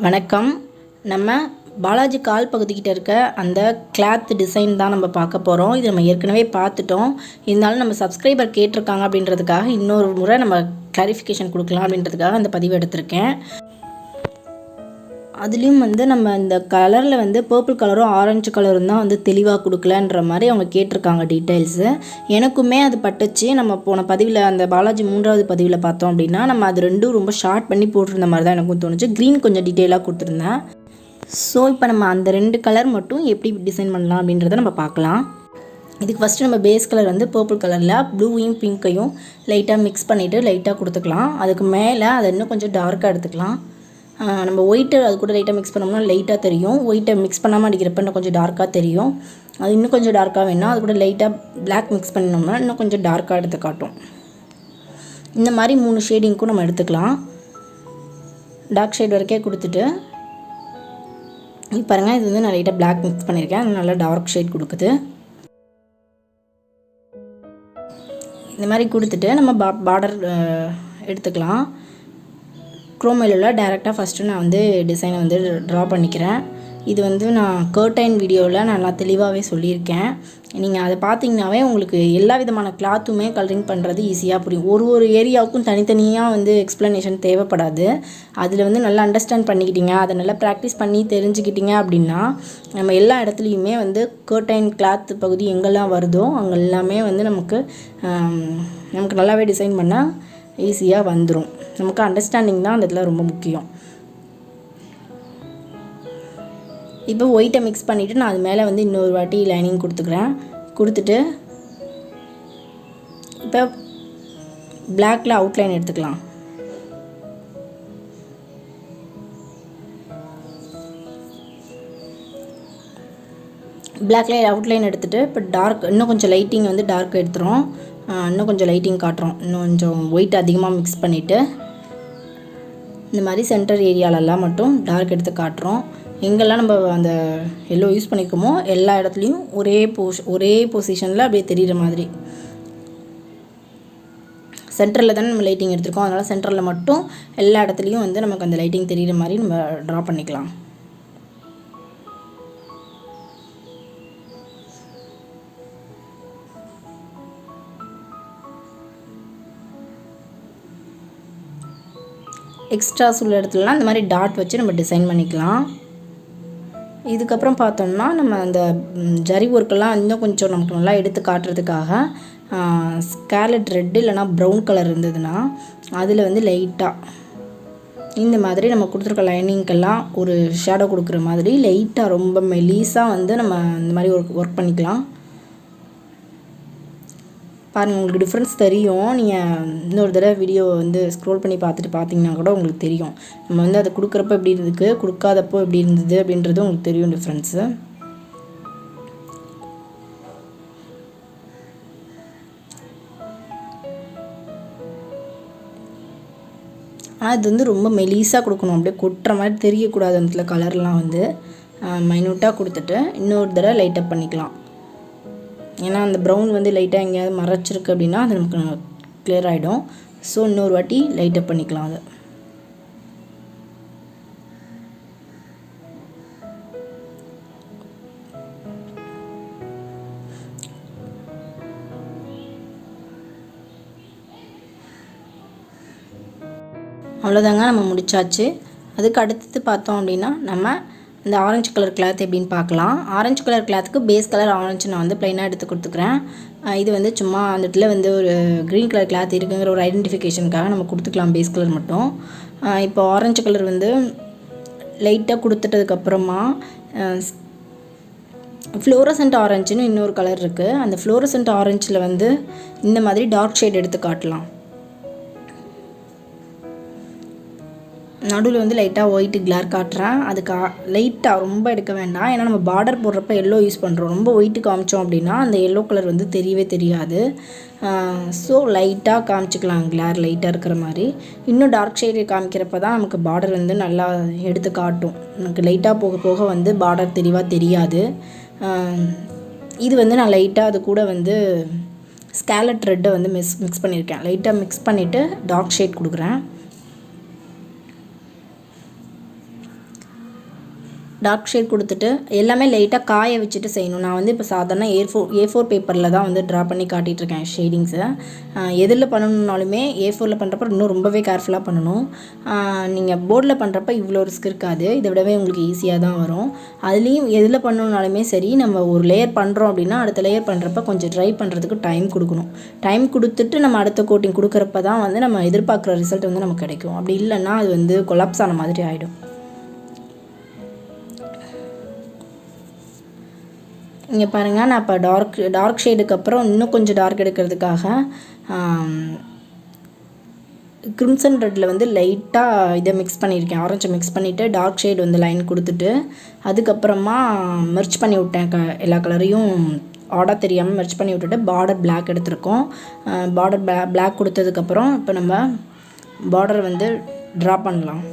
வணக்கம். நம்ம பாலாஜி கால் பகுதிக்கிட்ட இருக்க அந்த கிளாத் டிசைன் தான் நம்ம பார்க்க போகிறோம். இது நம்ம ஏற்கனவே பார்த்துட்டோம். இருந்தாலும் நம்ம சப்ஸ்கிரைபர் கேட்டிருக்காங்க அப்படின்றதுக்காக இன்னொரு முறை நம்ம கிளாரிஃபிகேஷன் கொடுக்கலாம் அப்படின்றதுக்காக அந்த பதிவு எடுத்திருக்கேன். அதுலேயும் நம்ம இந்த கலரில் பர்பிள் கலரும் ஆரஞ்சு கலரும் தான் தெளிவாக கொடுக்கலன்ற மாதிரி அவங்க கேட்டிருக்காங்க டீட்டெயில்ஸு. எனக்குமே அது பட்டுச்சு. நம்ம போன பதிவில் அந்த பாலாஜி 3வது பதிவில் பார்த்தோம் அப்படின்னா நம்ம அது ரெண்டும் ரொம்ப ஷார்ட் பண்ணி போட்டிருந்த மாதிரி தான் எனக்கும் தோணுச்சு. க்ரீன் கொஞ்சம் டீட்டெயிலாக கொடுத்துருந்தேன். ஸோ இப்போ நம்ம அந்த 2 கலர் மட்டும் எப்படி டிசைன் பண்ணலாம் அப்படின்றத நம்ம பார்க்கலாம். இதுக்கு ஃபஸ்ட்டு நம்ம பேஸ் கலர் பர்பிள் கலரில் ப்ளூவையும் பிங்க்கையும் லைட்டாக மிக்ஸ் பண்ணிவிட்டு லைட்டாக கொடுத்துக்கலாம். அதுக்கு மேலே அதை இன்னும் கொஞ்சம் டார்க்காக எடுத்துக்கலாம். நம்ம ஒயிட்டு அது கூட லைட்டாக மிக்ஸ் பண்ணோம்னா லைட்டாக தெரியும். ஒயிட்டை மிக்ஸ் பண்ணாமல் அடிக்கிறப்ப இன்னும் கொஞ்சம் டார்க்காக தெரியும். அது இன்னும் கொஞ்சம் டார்க்காக வேணும். அது கூட லைட்டாக பிளாக் மிக்ஸ் பண்ணினோம்னா இன்னும் கொஞ்சம் டார்க்காக எடுத்து காட்டும். இந்த மாதிரி 3 ஷேடிங்க்கும் நம்ம எடுத்துக்கலாம். டார்க் ஷேட் வரைக்கே கொடுத்துட்டு பாருங்கள், இது நான் லைட்டாக பிளாக் மிக்ஸ் பண்ணியிருக்கேன். அது நல்லா டார்க் ஷேட் கொடுக்குது. இந்த மாதிரி கொடுத்துட்டு நம்ம பார்டர் எடுத்துக்கலாம். குரோமையில் டைரெக்டாக ஃபஸ்ட்டு நான் டிசைனை ட்ரா பண்ணிக்கிறேன். இது நான் கர்டைன் வீடியோவில் நல்லா தெளிவாகவே சொல்லியிருக்கேன். நீங்கள் அதை பார்த்தீங்கன்னாவே உங்களுக்கு எல்லா விதமான கிளாத்துமே கலரிங் பண்ணுறது ஈஸியாக புரியும். ஒரு ஏரியாவுக்கும் தனித்தனியாக எக்ஸ்ப்ளனேஷன் தேவைப்படாது. அதில் நல்லா அண்டர்ஸ்டாண்ட் பண்ணிக்கிட்டீங்க, அதை நல்லா ப்ராக்டிஸ் பண்ணி தெரிஞ்சுக்கிட்டீங்க அப்படின்னா நம்ம எல்லா இடத்துலையுமே கர்டைன் கிளாத் பகுதி எங்கெல்லாம் வருதோ அங்கே எல்லாமே நமக்கு நல்லாவே டிசைன் பண்ணால் ஈஸியாக வந்துடும். நமக்கு அண்டர்ஸ்டாண்டிங் தான் அந்த இடத்துல ரொம்ப முக்கியம். இப்போ ஒயிட்டை மிக்ஸ் பண்ணிவிட்டு நான் அது மேலே இன்னொரு வாட்டி லைனிங் கொடுத்துக்கிறேன். கொடுத்துட்டு இப்போ பிளாக்கில் அவுட்லைன் எடுத்துக்கலாம். பிளாக்ல அவுட்லைன் எடுத்துகிட்டு இப்போ டார்க் இன்னும் கொஞ்சம் லைட்டிங் டார்க் எடுத்துகிறோம். இன்னும் கொஞ்சம் லைட்டிங் காட்டுறோம். இன்னும் கொஞ்சம் ஒயிட் அதிகமாக மிக்ஸ் பண்ணிவிட்டு இந்த மாதிரி சென்டர் ஏரியாலெல்லாம் மட்டும் டார்க் எடுத்து காட்டுறோம். எங்கெல்லாம் நம்ம அந்த எல்லோ யூஸ் பண்ணியிருக்கோமோ எல்லா இடத்துலையும் ஒரே பொசிஷனில் அப்படியே தெரிகிற மாதிரி. சென்டரில் தானே நம்ம லைட்டிங் எடுத்துருக்கோம். அதனால் சென்டரில் மட்டும் எல்லா இடத்துலையும் நமக்கு அந்த லைட்டிங் தெரிகிற மாதிரி நம்ம ட்ரா பண்ணிக்கலாம். எக்ஸ்ட்ராஸ் உள்ள இடத்துலலாம் இந்த மாதிரி டாட் வச்சு நம்ம டிசைன் பண்ணிக்கலாம். இதுக்கப்புறம் பார்த்தோம்னா நம்ம அந்த ஜரி ஒர்க்கெல்லாம் இன்னும் கொஞ்சம் நமக்கு நல்லா எடுத்து காட்டுறதுக்காக ஸ்கார்லெட் ரெட் இல்லைனா ப்ரௌன் கலர் இருந்ததுன்னா அதில் லைட்டாக இந்த மாதிரி நம்ம கொடுத்துருக்க லைனிங்கெல்லாம் ஒரு ஷேடோ கொடுக்குற மாதிரி லைட்டாக ரொம்ப மெலீஸாக நம்ம இந்த மாதிரி ஒர்க் பண்ணிக்கலாம். பாருங்கள், உங்களுக்கு டிஃப்ரென்ஸ் தெரியும். நீங்கள் இன்னொரு தடவை வீடியோ ஸ்க்ரோல் பண்ணி பார்த்தீங்கன்னா கூட உங்களுக்கு தெரியும். நம்ம அதை கொடுக்குறப்ப எப்படி இருந்துக்கு, கொடுக்காதப்போ எப்படி இருந்தது அப்படின்றது உங்களுக்கு தெரியும் டிஃப்ரென்ஸு. ஆனால் இது ரொம்ப மெலீஸாக கொடுக்கணும். அப்படியே கொட்டுற மாதிரி தெரியக்கூடாது. அந்த கலர்லாம் மைனூட்டாக கொடுத்துட்டு இன்னொரு தடவை லைட்டப் பண்ணிக்கலாம். ஏன்னா அந்த ப்ரௌன் லைட்டாக எங்கேயாவது மறைச்சிருக்கு அப்படின்னா அது நமக்கு கிளியர் ஆகிடும். ஸோ இன்னொரு வாட்டி லைட்டப் பண்ணிக்கலாம். அது அவ்வளோதாங்க, நம்ம முடிச்சாச்சு. அதுக்கு அடுத்தது பார்த்தோம் அப்படின்னா நம்ம இந்த ஆரஞ்சு கலர் கிளாத் எப்படின்னு பார்க்கலாம். ஆரஞ்சு கலர் கிளாத்துக்கு பேஸ் கலர் ஆரஞ்சு நான் ப்ளைனாக எடுத்து கொடுத்துக்கிறேன். இது சும்மா அந்த இடத்துல ஒரு க்ரீன் கலர் கிளாத் இருக்குங்கிற ஒரு ஐடென்டிஃபிகேஷனுக்காக நம்ம கொடுத்துக்கலாம் பேஸ் கலர் மட்டும். இப்போ ஆரஞ்சு கலர் லைட்டாக கொடுத்துட்டதுக்கப்புறமா ஃப்ளோரசன்ட் ஆரஞ்சுன்னு இன்னொரு கலர் இருக்குது. அந்த ஃப்ளோரசன்ட் ஆரஞ்சில் இந்த மாதிரி டார்க் ஷேட் எடுத்து காட்டலாம். நடுவில் லைட்டாக ஒயிட்டு கிளார் காட்டுறேன். அதுக்கு லைட்டாக ரொம்ப எடுக்க வேண்டாம். ஏன்னா நம்ம பார்டர் போடுறப்ப எல்லோ யூஸ் பண்ணுறோம். ரொம்ப ஒயிட்டு காமிச்சோம் அப்படின்னா அந்த எல்லோ கலர் தெரியவே தெரியாது. ஸோ லைட்டாக காமிச்சிக்கலாம், கிளார் லைட்டாக இருக்கிற மாதிரி. இன்னும் டார்க் ஷேடு காமிக்கிறப்ப தான் நமக்கு பார்டர் நல்லா எடுத்து காட்டும். நமக்கு லைட்டாக போக போக பார்டர் தெளிவாக தெரியாது. இது நான் லைட்டாக அது கூட ஸ்கார்லெட் ரெட்டை மிக்ஸ் பண்ணியிருக்கேன். லைட்டாக மிக்ஸ் பண்ணிவிட்டு டார்க் ஷேட் கொடுக்குறேன். டார்க் ஷேட் கொடுத்துட்டு எல்லாமே லைட்டாக காய வச்சுட்டு செய்யணும். நான் வந்து இப்போ சாதாரண A4 பேப்பரில் தான் வந்து ட்ரா பண்ணி காட்டிகிட்ருக்கேன் ஷேடிங்ஸை. எதில் பண்ணணுன்னாலுமே A4ல் பண்ணுறப்ப இன்னும் ரொம்பவே கேர்ஃபுல்லாக பண்ணணும். நீங்கள் போர்டில் பண்ணுறப்ப இவ்வளோ ரிஸ்க் இருக்காது, இதை விடவே உங்களுக்கு ஈஸியாக தான் வரும். அதுலேயும் எதில் பண்ணணுன்னாலுமே சரி, நம்ம ஒரு லேயர் பண்ணுறோம் அப்படின்னா அடுத்த லேயர் பண்ணுறப்ப கொஞ்சம் ட்ரை பண்ணுறதுக்கு டைம் கொடுக்கணும். டைம் கொடுத்துட்டு நம்ம அடுத்த கோட்டிங் கொடுக்குறப்ப தான் வந்து நம்ம எதிர்பார்க்குற ரிசல்ட் வந்து நமக்கு கிடைக்கும். அப்படி இல்லைன்னா அது வந்து கொலாப்ஸ் ஆன மாதிரி ஆகிடும். இங்கே பாருங்கள், நான் இப்போ டார்க் ஷேடுக்கு அப்புறம் இன்னும் கொஞ்சம் டார்க் எடுக்கிறதுக்காக கிரிம்சன் ரெட்டில் வந்து லைட்டாக இதை மிக்ஸ் பண்ணியிருக்கேன். ஆரஞ்சை மிக்ஸ் பண்ணிவிட்டு டார்க் ஷேடு வந்து லைன் கொடுத்துட்டு அதுக்கப்புறமா மெர்ச் பண்ணி விட்டேன். எல்லா கலரையும் ஆடாக தெரியாமல் மெர்ச் பண்ணி விட்டுட்டு பார்டர் பிளாக் எடுத்திருக்கோம். பார்டர் பிளாக் கொடுத்ததுக்கப்புறம் இப்போ நம்ம பார்டர் வந்து ட்ரா பண்ணலாம்.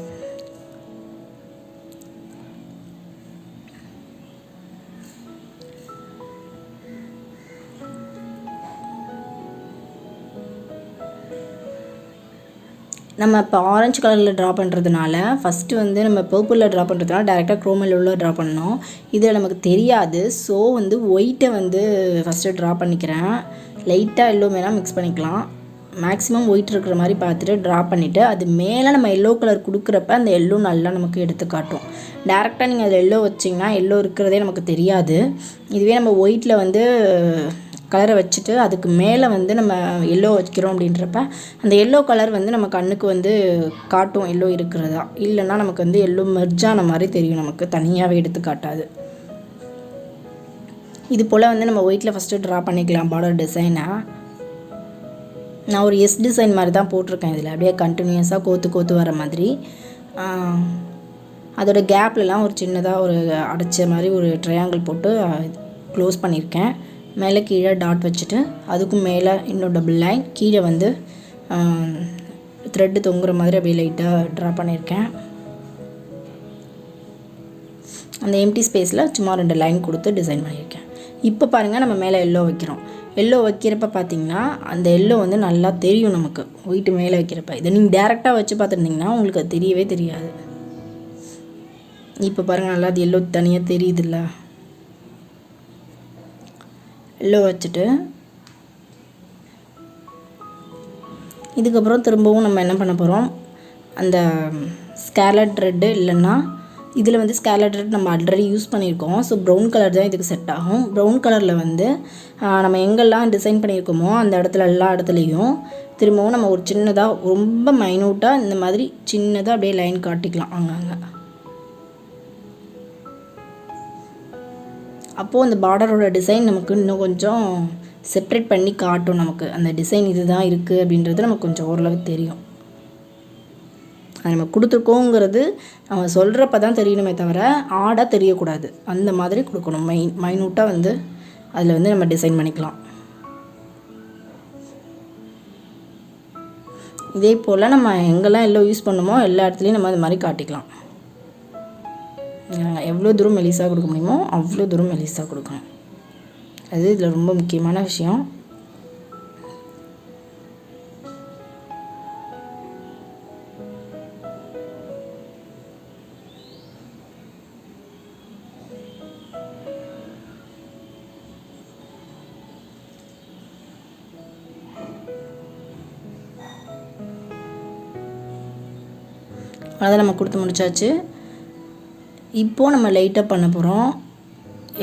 நம்ம இப்போ ஆரஞ்சு கலரில் ட்ரா பண்ணுறதுனால ஃபஸ்ட்டு வந்து நம்ம பர்பிளில் ட்ரா பண்ணுறதுனால டேரெக்டாக க்ரோம் எல்லோவில் ட்ரா பண்ணோம். இதில் நமக்கு தெரியாது. ஸோ வந்து ஒயிட்டை வந்து ஃபஸ்ட்டு ட்ரா பண்ணிக்கிறேன். லைட்டாக எல்லோ மேலே மிக்ஸ் பண்ணிக்கலாம். மேக்ஸிமம் ஒயிட் இருக்கிற மாதிரி பார்த்துட்டு ட்ரா பண்ணிவிட்டு அது மேலே நம்ம எல்லோ கலர் கொடுக்குறப்ப அந்த எல்லோ நல்லா நமக்கு எடுத்து காட்டும். டேரெக்டாக நீங்கள் அதில் எல்லோ வச்சிங்கன்னா எல்லோ இருக்கிறதே நமக்கு தெரியாது. இதுவே நம்ம ஒயிட்டில் வந்து கலரை வச்சுட்டு அதுக்கு மேலே வந்து நம்ம எல்லோ வைக்கிறோம் அப்படின்றப்ப அந்த எல்லோ கலர் வந்து நம்ம கண்ணுக்கு வந்து காட்டும் எல்லோ இருக்கிறதா. இல்லைன்னா நமக்கு வந்து எல்லோ மெர்ஜான மாதிரி தெரியும், நமக்கு தனியாகவே எடுத்து காட்டாது. இது போல் வந்து நம்ம ஒயிட்டில் ஃபஸ்ட்டு ட்ரா பண்ணிக்கலாம் பார்டர் டிசைனை. நான் ஒரு எஸ் டிசைன் மாதிரி தான் போட்டிருக்கேன். இதில் அப்படியே கண்டினியூஸாக கோத்து வர மாதிரி. அதோட கேப்லலாம் ஒரு சின்னதாக ஒரு அடைச்ச மாதிரி ஒரு ட்ரையாங்கிள் போட்டு க்ளோஸ் பண்ணியிருக்கேன். மேலே கீழே டாட் வச்சுட்டு அதுக்கும் மேலே இன்னும் டபுள் லைன், கீழே வந்து த்ரெட்டு தொங்குற மாதிரி அப்படியே லைட்டாக ட்ரா பண்ணியிருக்கேன். அந்த எம்டி ஸ்பேஸில் சும்மா 2 லைன் கொடுத்து டிசைன் பண்ணியிருக்கேன். இப்போ பாருங்கள், நம்ம மேலே எல்லோ வைக்கிறோம். எல்லோ வைக்கிறப்ப பார்த்திங்கன்னா அந்த எல்லோ வந்து நல்லா தெரியும் நமக்கு ஒயிட்டு மேலே வைக்கிறப்ப. இதை நீங்கள் டேரெக்டாக வச்சு பார்த்துருந்தீங்கன்னா உங்களுக்கு அது தெரியவே தெரியாது. இப்போ பாருங்கள், நல்லா அது எல்லோ தனியாக தெரியுதுல்ல. எல்லோ வச்சுட்டு இதுக்கப்புறம் திரும்பவும் நம்ம என்ன பண்ண போகிறோம், அந்த ஸ்கேலட் ரெட்டு இல்லைன்னா இதில் வந்து ஸ்கேலட் ரெட் நம்ம ஆல்ரெடி யூஸ் பண்ணியிருக்கோம். ஸோ ப்ரௌன் கலர் தான் இதுக்கு செட் ஆகும். ப்ரௌன் கலரில் வந்து நம்ம எங்கெல்லாம் டிசைன் பண்ணியிருக்கோமோ அந்த இடத்துல எல்லா இடத்துலையும் திரும்பவும் நம்ம ஒரு சின்னதாக ரொம்ப மைனூட்டாக இந்த மாதிரி சின்னதாக அப்படியே லைன் காட்டிக்கலாம் அங்கங்கே. அப்போது அந்த பார்டரோட டிசைன் நமக்கு இன்னும் கொஞ்சம் செப்ரேட் பண்ணி காட்டும். நமக்கு அந்த டிசைன் இது தான் இருக்குது அப்படின்றது நமக்கு கொஞ்சம் ஓரளவு தெரியும். அது நம்ம கொடுத்துருக்கோங்கிறது நம்ம சொல்கிறப்ப தான் தெரியணுமே தவிர ஆடாக தெரியக்கூடாது. அந்த மாதிரி கொடுக்கணும். மைனூட்டாக வந்து அதில் வந்து நம்ம டிசைன் பண்ணிக்கலாம். இதே போல் நம்ம எங்கெல்லாம் எல்லோ யூஸ் பண்ணுமோ எல்லா இடத்துலையும் நம்ம அது மாதிரி காட்டிக்கலாம். எவ்வளோ தூரம் மெலிசாக கொடுக்க முடியுமோ அவ்வளோ தூரம் மெலிசாக கொடுக்கணும். அது இதில் ரொம்ப முக்கியமான விஷயம். அதை நம்ம கொடுத்து முடிச்சாச்சு. இப்போது நம்ம லைட்டாக பண்ண போகிறோம்.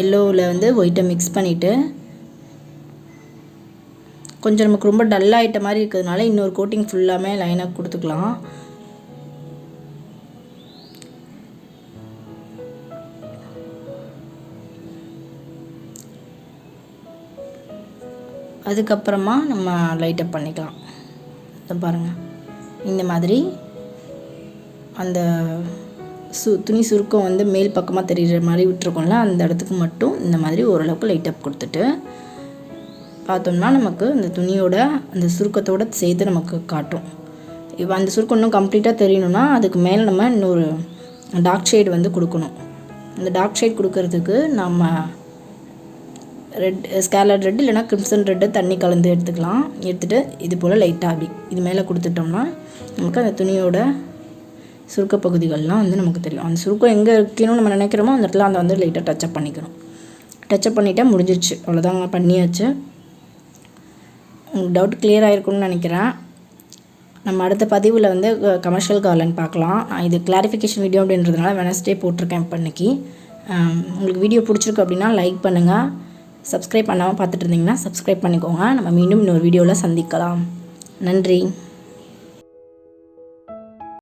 எல்லோவில் வந்து ஒயிட்டை மிக்ஸ் பண்ணிவிட்டு கொஞ்சம் நமக்கு ரொம்ப டல்லாகிட்ட மாதிரி இருக்கிறதுனால இன்னொரு கோட்டிங் ஃபுல்லாமே லைனாக கொடுத்துக்கலாம். அதுக்கப்புறமா நம்ம லைட்டப் பண்ணிக்கலாம். இதை பாருங்கள், இந்த மாதிரி அந்த துணி சுருக்கம் வந்து மேல் பக்கமாக தெரிகிற மாதிரி விட்டுருக்கோம்ல, அந்த இடத்துக்கு மட்டும் இந்த மாதிரி ஓரளவுக்கு லைட்டப் கொடுத்துட்டு பார்த்தோம்னா நமக்கு அந்த துணியோட அந்த சுருக்கத்தோடு சேர்த்து நமக்கு காட்டும். இப்போ அந்த சுருக்கம் இன்னும் கம்ப்ளீட்டாக தெரியணும்னா அதுக்கு மேலே நம்ம இன்னொரு டார்க் ஷேட் வந்து கொடுக்கணும். அந்த டார்க் ஷேட் கொடுக்கறதுக்கு நம்ம ரெட் ஸ்கேலட் ரெட் இல்லைனா கிரிம்சன் ரெட்டு தண்ணி கலந்து எடுத்துகிட்டு இது போல் லைட்டாக அப்படி இது மேலே கொடுத்துட்டோம்னா நமக்கு அந்த துணியோட சுருக்க பகுதிகள்லாம் வந்து நமக்கு தெரியும். அந்த சுருக்கம் எங்கே இருக்கணும்னு நம்ம நினைக்கிறோமோ அந்த இடத்துல அந்த வந்து லைட்டாக டச்சப் பண்ணிக்கணும். டச்சப் பண்ணிவிட்டா முடிஞ்சிருச்சு, அவ்வளோதாங்க, பண்ணியாச்சு. உங்களுக்கு டவுட் கிளியர் ஆகிருக்கும்னு நினைக்கிறேன். நம்ம அடுத்த பதிவில் வந்து கமர்ஷியல் கார்லண்ட் பார்க்கலாம். இது கிளாரிஃபிகேஷன் வீடியோ அப்படின்றதுனால வெனஸ்டே போட்டிருக்கேன் இப்போ இன்னைக்கு. உங்களுக்கு வீடியோ பிடிச்சிருக்கு அப்படின்னா லைக் பண்ணுங்கள். சப்ஸ்கிரைப் பண்ணாமல் பார்த்துட்டு இருந்தீங்கன்னா சப்ஸ்கிரைப் பண்ணிக்கோங்க. நம்ம மீண்டும் இன்னொரு வீடியோவில் சந்திக்கலாம். நன்றி.